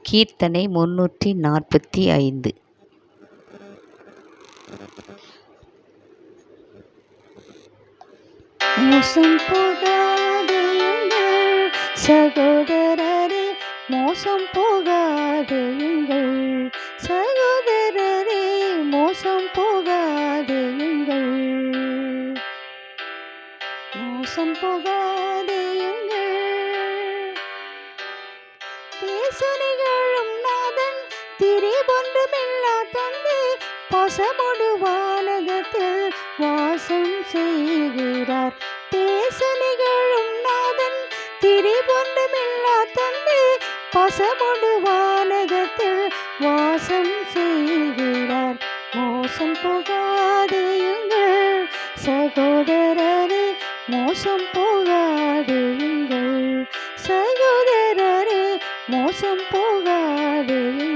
கீர்த்தனை 345. மோசம் போகாதேயுங்கள் சகோதரரே, மோசம் போகாதேயுங்கள் சகோதரரே, மோசம் போகாதேயுங்கள், மோசம் போகாதேயுங்கள். தேசனிகளும் நாதன் திரிபொன்றுமில்லா தந்தை பசமொடு வானகத்தில் வாசம் செய்கிறார். தேசனிகளும் நாதன் திரிபொன்றுமில்லா தந்தை பசமொடு வானகத்தில் வாசம் செய்கிறார். மோசம் போகாதேயுங்கள் சகோதரரே, மோசம் போகாதேயுங்கள் சகோதரரே, மோசம் போகாதேயுங்கள்.